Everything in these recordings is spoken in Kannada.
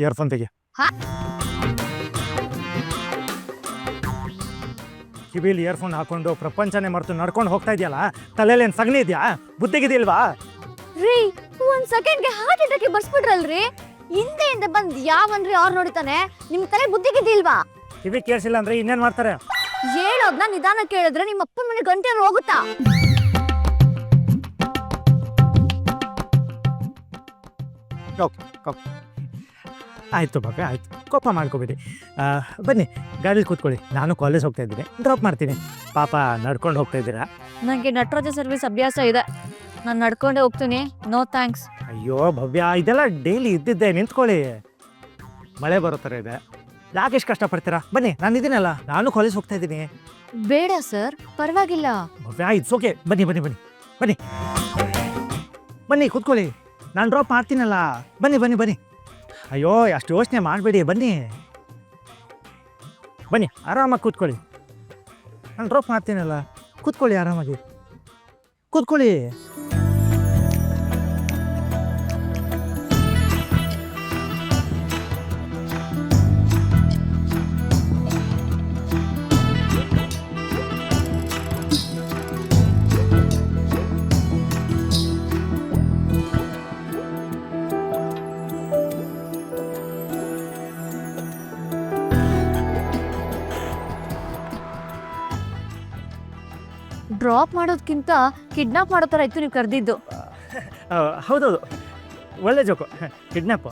ಇಯರ್ಫೋನ್ ತೆಗಿ. ಕಿವಿಲಿ ಇಯರ್ಫೋನ್ ಹಾಕೊಂಡು ಪ್ರಪಂಚನೇ ಮರೆತು ನಡ್ಕೊಂಡು ಹೋಗ್ತಾ ಇದೆಯಲ್ಲ, ತಲೆಯಲ್ಲಿ ಏನು ಸಗಣಿ ಇದೆಯಾ? ಬುದ್ಧಿಗಿದೆಯಲ್ವಾ? ರೀ, ಒಂದ್ ಸೆಕೆಂಡ್ಗೆ ಹಾರ್ಟ್ ಅಟ್ಯಾಕ್ ಬರ್ಸ್ಬಿಟ್ರಲ್ರಿ. ಹಿಂದೆಯಿಂದ ಬಂದ್ ಯಾವನ್ರಿ ಅವ್ರು ನೋಡಿತಾನೆ? ನಿಮ್ ತಲೆ ಬುದ್ಧಿಗಿದಿಲ್ವಾ? ಕಿವಿ ಕೇಳಿಸಿಲ್ಲ ಅಂದ್ರೆ ಇನ್ನೇನ್ ಮಾಡ್ತಾರೆ? ಹೇಳೋದ್ನ ನಿಧಾನ ಕೇಳಿದ್ರೆ ನಿಮ್ಮ ಅಪ್ಪನ ಮನೆ ಗಂಟೆ ಹೋಗುತ್ತಾ? ಆಯ್ತು ಬಾಬೆ, ಆಯ್ತು, ಕೋಪ ಮಾಡ್ಕೋಬೇಡಿ. ಬನ್ನಿ ಗಾಡೀಲಿ ಕೂತ್ಕೊಳ್ಳಿ, ನಾನು ಕಾಲೇಜ್ ಹೋಗ್ತಾ ಇದ್ದೀನಿ, ಡ್ರಾಪ್ ಮಾಡ್ತೀನಿ. ಪಾಪ ನಡ್ಕೊಂಡು ಹೋಗ್ತಾ ಇದ್ದೀರಾ? ನಂಗೆ ನಟರಾಜ ಸರ್ವಿಸ್ ಅಭ್ಯಾಸ ಇದೆ, ನಾನು ನಡ್ಕೊಂಡೇ ಹೋಗ್ತೀನಿ. No thanks. ಅಯ್ಯೋ ಭವ್ಯ, ಇದೆಲ್ಲ ಡೈಲಿ ಇದ್ದಿದ್ದೆ, ನಿಂತ್ಕೊಳ್ಳಿ. ಮಳೆ ಬರೋ ಥರ ಇದೆ, ಯಾಕೆ ಎಷ್ಟು ಕಷ್ಟಪಡ್ತೀರಾ? ಬನ್ನಿ, ನಾನು ಇದೀನಲ್ಲ, ನಾನು ಕಾಲೇಜ್ ಹೋಗ್ತಾ ಇದ್ದೀನಿ. ಬೇಡ ಸರ್, ಪರವಾಗಿಲ್ಲ. ಭವ್ಯ, ಇಟ್ಸ್ ಓಕೆ, ಬನ್ನಿ ಬನ್ನಿ ಬನ್ನಿ ಬನ್ನಿ ಬನ್ನಿ ಕೂತ್ಕೊಳ್ಳಿ, ನಾನು ಡ್ರಾಪ್ ಮಾಡ್ತೀನಲ್ಲ. ಬನ್ನಿ ಬನ್ನಿ ಬನ್ನಿ. ಅಯ್ಯೋ, ಅಷ್ಟು ಯೋಚನೆ ಮಾಡಬೇಡಿ, ಬನ್ನಿ ಬನ್ನಿ, ಆರಾಮಾಗಿ ಕೂತ್ಕೊಳ್ಳಿ. ನಾನು ಡ್ರಾಪ್ ಮಾಡ್ತೀನಲ್ಲ, ಕೂತ್ಕೊಳ್ಳಿ, ಆರಾಮಾಗಿ ಕೂತ್ಕೊಳ್ಳಿ. ಡ್ರಾಪ್ ಮಾಡೋದಕ್ಕಿಂತ ಕಿಡ್ನಾಪ್ ಮಾಡೋ ಥರ ಇತ್ತು ನೀವು ಕರೆದಿದ್ದು. ಹೌದೌದು, ಒಳ್ಳೆ joke. Kidnap,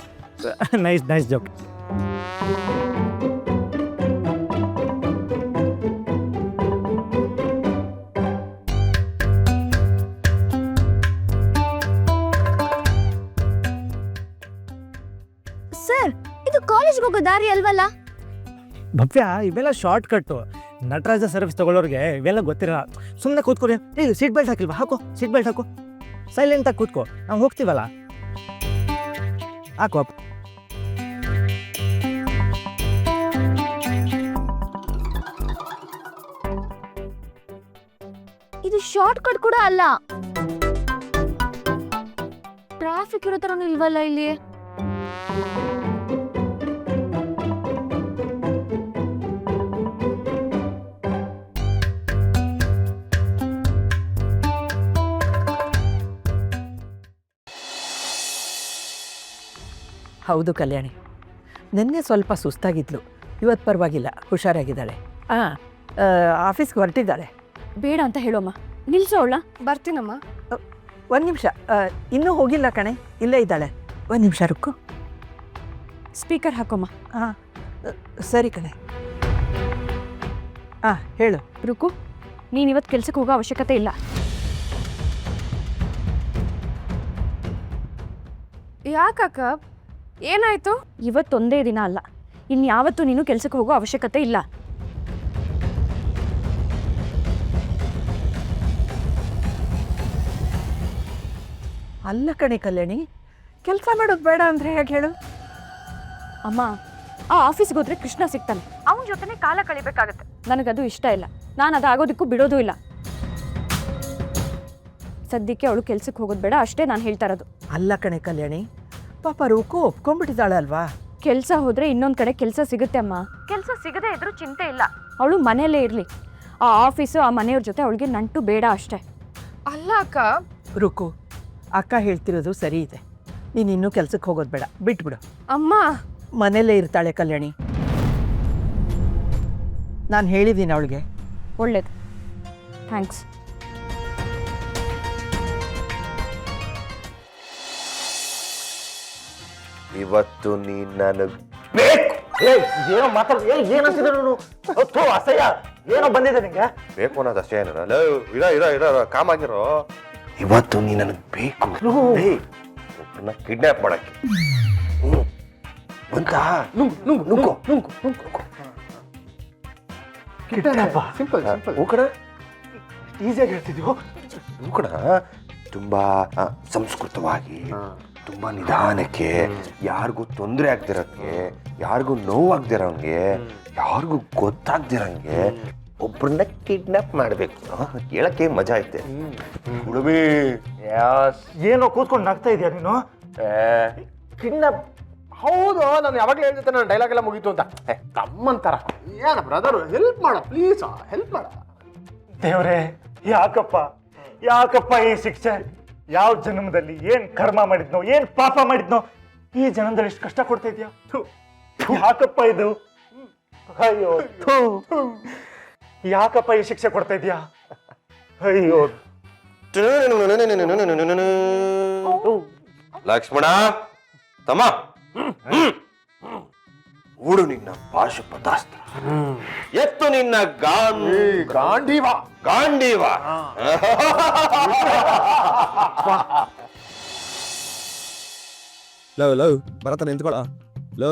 nice nice joke. Sir, ಇದು ಕಾಲೇಜ್ಗೆ ಹೋಗೋ ದಾರಿ ಅಲ್ವಲ್ಲ? ಭವ್ಯ, ಇವೆಲ್ಲ ಶಾರ್ಟ್ ಕಟ್ಟು. ನಟರಾಜ ಸರ್ವಿಸ್ ತಗೊಳ್ಳೋರಿಗೆ ಇವೆಲ್ಲ ಗೊತ್ತಿರಲ್ಲ. ಸುಮ್ಮನೆ ಕೂತ್ಕೊಡಿ. Seat belt ಹಾಕಿಲ್ವಾ? ಹಾಕೋ, ಸೀಟ್ ಬೆಲ್ಟ್ ಹಾಕೋ, ಸೈಲೆಂಟಾಗಿ ಕೂತ್ಕೋ, ನಾವು ಹೋಗ್ತೀವಲ್ಲ. ಹಾಕೋ. ಇದು ಶಾರ್ಟ್ ಕಟ್ ಕೂಡ ಅಲ್ಲ. ಟ್ರಾಫಿಕ್ ಇರೋ ಥರನೂ ಇಲ್ವಲ್ಲ ಇಲ್ಲಿ. ಹೌದು ಕಲ್ಯಾಣಿ, ನಿನ್ನೆ ಸ್ವಲ್ಪ ಸುಸ್ತಾಗಿದ್ಲು, ಇವತ್ತು ಪರವಾಗಿಲ್ಲ, ಹುಷಾರಾಗಿದ್ದಾಳೆ. ಆಫೀಸ್ಗೆ ಹೊರಟಿದ್ದಾಳೆ. ಬೇಡ ಅಂತ ಹೇಳೋಮ್ಮ. ನಿಲ್ಸೋ ಅವಳ. ಬರ್ತೀನಮ್ಮ. ಒಂದು ನಿಮಿಷ, ಇನ್ನೂ ಹೋಗಿಲ್ಲ ಕಣೆ, ಇಲ್ಲೇ ಇದ್ದಾಳೆ. ಒಂದು ನಿಮಿಷ ರುಕ್ಕು. ಸ್ಪೀಕರ್ ಹಾಕೋಮ್ಮ. ಹಾಂ, ಸರಿ ಕಣೆ. ಹೇಳು ರುಕು, ನೀನು ಇವತ್ತು ಕೆಲ್ಸಕ್ಕೆ ಹೋಗೋ ಅವಶ್ಯಕತೆ ಇಲ್ಲ. ಯಾಕಕ್ಕ, ಏನಾಯ್ತು? ಇವತ್ತೊಂದೇ ದಿನ ಅಲ್ಲ, ಇನ್ಯಾವತ್ತೂ ನೀನು ಕೆಲ್ಸಕ್ಕೆ ಹೋಗೋ ಅವಶ್ಯಕತೆ ಇಲ್ಲ. ಅಲ್ಲ ಕಣೆ ಕಲ್ಯಾಣಿ, ಕೆಲಸ ಮಾಡೋದು ಬೇಡ ಅಂದರೆ ಹೇಗೆ ಹೇಳು? ಅಮ್ಮ, ಆ ಆಫೀಸ್ಗೆ ಹೋದ್ರೆ ಕೃಷ್ಣ ಸಿಗ್ತಾನೆ, ಅವನ ಜೊತೆನೇ ಕಾಲ ಕಳಿಬೇಕಾಗತ್ತೆ. ನನಗದು ಇಷ್ಟ ಇಲ್ಲ, ನಾನು ಅದು ಆಗೋದಕ್ಕೂ ಬಿಡೋದು ಇಲ್ಲ. ಸದ್ಯಕ್ಕೆ ಅವಳು ಕೆಲ್ಸಕ್ಕೆ ಹೋಗೋದು ಬೇಡ ಅಷ್ಟೇ ನಾನು ಹೇಳ್ತಾ ಇರೋದು. ಅಲ್ಲ ಕಣೆ ಕಲ್ಯಾಣಿ, ಪಾಪ ರುಕು ಒಪ್ಕೊಂಡ್ಬಿಟ್ಟಿದ್ದಾಳೆ ಅಲ್ವಾ? ಕೆಲಸ ಹೋದ್ರೆ ಇನ್ನೊಂದು ಕಡೆ ಕೆಲಸ ಸಿಗುತ್ತೆ ಅಮ್ಮ. ಕೆಲಸ ಸಿಗದೆ ಇದ್ರೂ ಚಿಂತೆ ಇಲ್ಲ, ಅವಳು ಮನೆಯಲ್ಲೇ ಇರಲಿ. ಆ ಆಫೀಸು ಆ ಮನೆಯವ್ರ ಜೊತೆ ಅವಳಿಗೆ ನಂಟು ಬೇಡ ಅಷ್ಟೇ. ಅಲ್ಲ ಅಕ್ಕ, ರುಕು, ಅಕ್ಕ ಹೇಳ್ತಿರೋದು ಸರಿ ಇದೆ, ನೀನು ಇನ್ನೂ ಕೆಲ್ಸಕ್ಕೆ ಹೋಗೋದು ಬೇಡ, ಬಿಟ್ಬಿಡು. ಅಮ್ಮ ಮನೇಲೇ ಇರ್ತಾಳೆ ಕಲ್ಯಾಣಿ, ನಾನು ಹೇಳಿದ್ದೀನಿ ಅವಳಿಗೆ. ಒಳ್ಳೇದು, ಥ್ಯಾಂಕ್ಸ್. ಇವತ್ತು ನೀನ್ ನನಗ್ ಬೇಕು. ಏನೋ ಮಾತಾಡ, ಏನಂತಿದೆ ನಾನು? ಅಸಹ್ಯ, ಏನೋ ಬಂದಿದೆ ನಿಂಗೆ? ಬೇಕು ಅನ್ನೋದು ಅಷ್ಟೇ ಏನಲ್ಲ. ಇರ ಕಾಮಾಗಿರೋ. ಇವತ್ತು ನೀ ನನಗ್ ಬೇಕು, ಒಬ್ಬನ ಕಿಡ್ನಾಪ್ ಮಾಡಕ್ಕೆ. ಅಂತ ಈಸಿಯಾಗಿ ಹೇಳ್ತಿದ್ಯೋ? ಕೂಡ ತುಂಬಾ ಸಂಸ್ಕೃತವಾಗಿ, ತುಂಬಾ ನಿಧಾನಕ್ಕೆ, ಯಾರಿಗೂ ತೊಂದರೆ ಆಗ್ದಿರಕ್ಕೆ, ಯಾರಿಗೂ ನೋವಾಗ್ದಿರಂಗೆ, ಯಾರಿಗೂ ಗೊತ್ತಾಗ್ದಿರಂಗೆ ಒಬ್ಬರನ್ನ ಕಿಡ್ನಾಪ್ ಮಾಡ್ಬೇಕು. ಕೇಳಕ್ಕೆ ಮಜಾ ಐತೆ. ಏನೋ ಕೂತ್ಕೊಂಡು ನಗ್ತಾ ಇದೀಯ ನೀನು? ಕಿಡ್ನಾಪ್ ಹೌದು, ನಾನು ಯಾವಾಗಲೂ ಹೇಳ್ತಿದ್ದೆ ನನ್ನ ಡೈಲಾಗ್ ಎಲ್ಲ ಮುಗೀತು ಅಂತ. ತಮ್ಮಂತಾರ ಏನ ಬ್ರದರ್, ಹೆಲ್ಪ್ ಮಾಡ ಪ್ಲೀಸ್, ಹೆಲ್ಪ್ ಮಾಡ. ದೇವ್ರೆ, ಯಾಕಪ್ಪ ಈ ಶಿಕ್ಷೆ? ಯಾವ ಜನ್ಮದಲ್ಲಿ ಏನ್ ಕರ್ಮ ಮಾಡಿದ್ನೋ, ಏನ್ ಪಾಪ ಮಾಡಿದ್ನೋ, ಈ ಜನ್ಮದಲ್ಲಿ ಇಷ್ಟು ಕಷ್ಟ ಕೊಡ್ತಾ ಇದೆಯಾ? ಯಾಕಪ್ಪ ಇದು? ಅಯ್ಯೋ ಥು. ಯಾಕಪ್ಪ ಈ ಶಿಕ್ಷೆ ಕೊಡ್ತಾ ಇದೆಯಾ? ಅಯ್ಯೋ. ಲಕ್ಷ್ಮಣ ತಮ್ಮ, ಹೂಡು ನಿನ್ನ ಪಾಶುಪತಾಸ್ತ್ರ, ಎತ್ತು ನಿನ್ನ ಗಾಂಡೀವ. ಲವ್ ಬರತ್ತ ನಿಂತ್ಕೊಳ.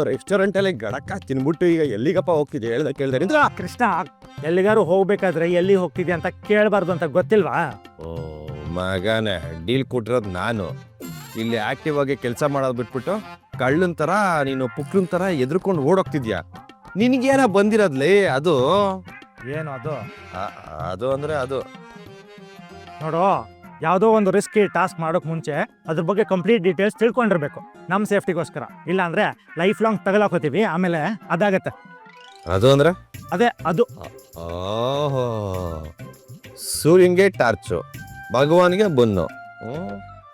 ರೆಸ್ಟೋರೆಂಟ್ ಅಲ್ಲಿ ಗಡಕ್ಕ ತಿನ್ಬಿಟ್ಟು ಈಗ ಎಲ್ಲಿಗಪ್ಪ ಹೋಗ್ತಿದ್ದೆ ಕೇಳ್ದೆ ನಿಂತ್ರ. ಕೃಷ್ಣ, ಎಲ್ಲಿಗಾರು ಹೋಗ್ಬೇಕಾದ್ರೆ ಎಲ್ಲಿ ಹೋಗ್ತಿದ್ಯಾ ಅಂತ ಕೇಳಬಾರ್ದು ಅಂತ ಗೊತ್ತಿಲ್ವಾ? ಓ ಮಗನೇ, ಡೀಲ್ ಕೊಟ್ಟಿರೋದು ನಾನು. ಇಲ್ಲಿ ಆಕ್ಟಿವ್ ಆಗಿ ಕೆಲಸ ಮಾಡೋದು ಬಿಟ್ಬಿಟ್ಟು ಕಳ್ಳನ್ ತರ ನೀನು ಪುಕ್ಲನ್ ತರ ಎದ್ರುಕೊಂಡು ಓಡೋಗ್ತಿದ್ಯಾ. ನಿನ್ಗೇನ ಬಂದಿರೋದ್ಲಿ ಅದು? ಏನು ಅದು? ಅದು ಅಂದ್ರೆ ಅದು ನೋಡು, ಯಾವುದೋ ಒಂದು ರಿಸ್ಕಿ ಟಾಸ್ಕ್ ಮಾಡೋಕೆ ಮುಂಚೆ ಅದ್ರ ಬಗ್ಗೆ ಕಂಪ್ಲೀಟ್ ಡೀಟೇಲ್ಸ್ ತಿಳ್ಕೊಂಡಿರ್ಬೇಕು, ನಮ್ಮ ಸೇಫ್ಟಿಗೋಸ್ಕರ. ಇಲ್ಲ ಅಂದ್ರೆ ಲೈಫ್ ಲಾಂಗ್ ತಗಲಾಕೋತೀವಿ, ಆಮೇಲೆ ಅದಾಗತ್ತೆ. ಅದು ಅಂದ್ರೆ ಅದೇ ಅದು. ಓಹೋ, ಸೂರ್ಯನ್ಗೆ ಟಾರ್ಚು, ಭಗವಾನ್ಗೆ ಬನ್ನು.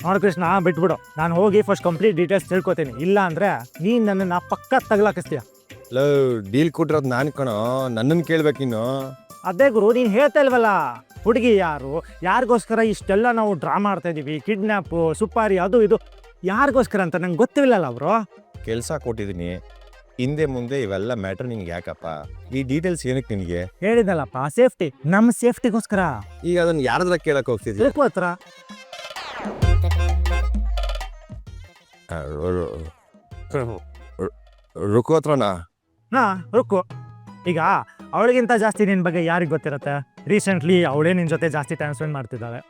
ನೋಡು ಕೃಷ್ಣ, ಬಿಟ್ಬಿಡು. ನಾನು ಹೋಗಿ ಫಸ್ಟ್ ಕಂಪ್ಲೀಟ್ ಡೀಟೇಲ್ಸ್ ತಿಳ್ಕೊತೀನಿ. ಇಲ್ಲ ಅಂದ್ರೆ ನೀನ್ ನನ್ನನ್ನು ಪಕ್ಕ ತಗಲಾಕಿಸ್ತೀಯ. ಲವ್ ಡೀಲ್ ಕೊಟ್ಟಿರೋದು ನಾನು ಕಣೋ, ನನ್ನನ್ನು ಕೇಳ್ಬೇಕಿನ್ನು. ಅದೇ ಗುರು, ನೀನು ಹೇಳ್ತಾ ಇಲ್ವಲ್ಲ, ಹುಡುಗಿ ಯಾರು, ಯಾರಿಗೋಸ್ಕರ ಇಷ್ಟೆಲ್ಲ ನಾವು ಡ್ರಾ ಮಾಡ್ತಾ ಇದೀವಿ, ಕಿಡ್ನ್ಯಾಪು, ಸುಪಾರಿ, ಅದು ಇದು ಯಾರಿಗೋಸ್ಕರ ಅಂತ ನಂಗೆ ಗೊತ್ತಿಲ್ಲಲ್ಲ ಅವರು. ಕೆಲಸ ಕೊಟ್ಟಿದ್ದೀನಿ, ಹಿಂದೆ ಮುಂದೆ ಇವೆಲ್ಲ ಮ್ಯಾಟ್ರ್ ನಿನ್ಗೆ ಯಾಕಪ್ಪ? ಈ ಡೀಟೇಲ್ಸ್ ಏನಕ್ಕೆ ನಿನಗೆ? ಹೇಳಿದಲ್ಲಪ್ಪ, ಸೇಫ್ಟಿ, ನಮ್ಮ ಸೇಫ್ಟಿಗೋಸ್ಕರ. ಈಗ ಅದನ್ನ ಯಾರದ್ರ ಕೇಳಕ್ ಹೋಗ್ತಿದ್ವಿ? ಬೇಕು ಹತ್ರ. ರುಕು ಹತ್ರನಾ? ಹಾ, ರುಕ್ಕು. ಈಗ ಅವಳಿಗಿಂತ ಜಾಸ್ತಿ ನಿನ್ನ ಬಗ್ಗೆ ಯಾರಿಗೆ ಗೊತ್ತಿರುತ್ತೆ? ರೀಸೆಂಟ್ಲಿ ಅವಳೇ ನಿನ್ನ ಜೊತೆ ಜಾಸ್ತಿ ಟೈಮ್ ಸ್ಪೆಂಡ್ ಮಾಡ್ತಿದ್ದಾಳೆ.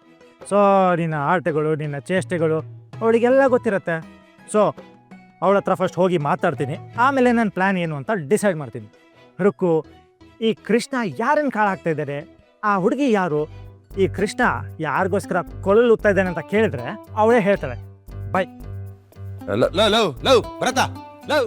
ಸೊ ನಿನ್ನ ಆಟಗಳು, ನಿನ್ನ ಚೇಷ್ಟೆಗಳು ಅವಳಿಗೆಲ್ಲ ಗೊತ್ತಿರುತ್ತೆ. ಸೊ ಅವಳ ಹತ್ರ ಫಸ್ಟ್ ಹೋಗಿ ಮಾತಾಡ್ತೀನಿ, ಆಮೇಲೆ ನನ್ನ ಪ್ಲ್ಯಾನ್ ಏನು ಅಂತ ಡಿಸೈಡ್ ಮಾಡ್ತೀನಿ. ರುಕ್ಕು, ಈ ಕೃಷ್ಣ ಯಾರನ್ನು ಕಾಳಾಗ್ತಾ ಇದ್ದಾರೆ? ಆ ಹುಡುಗಿ ಯಾರು? ಈ ಕೃಷ್ಣ ಯಾರಿಗೋಸ್ಕರ ಕೊಳಲು ಉತ್ತಾ ಇದ್ದಾನೆ ಅಂತ ಕೇಳಿದ್ರೆ ಅವಳೇ ಹೇಳ್ತಾಳೆ. ಬಾಯ್. ಲವ್ ಲವ್ ಲವ್ ಬರತ್ತಾ ಲವ್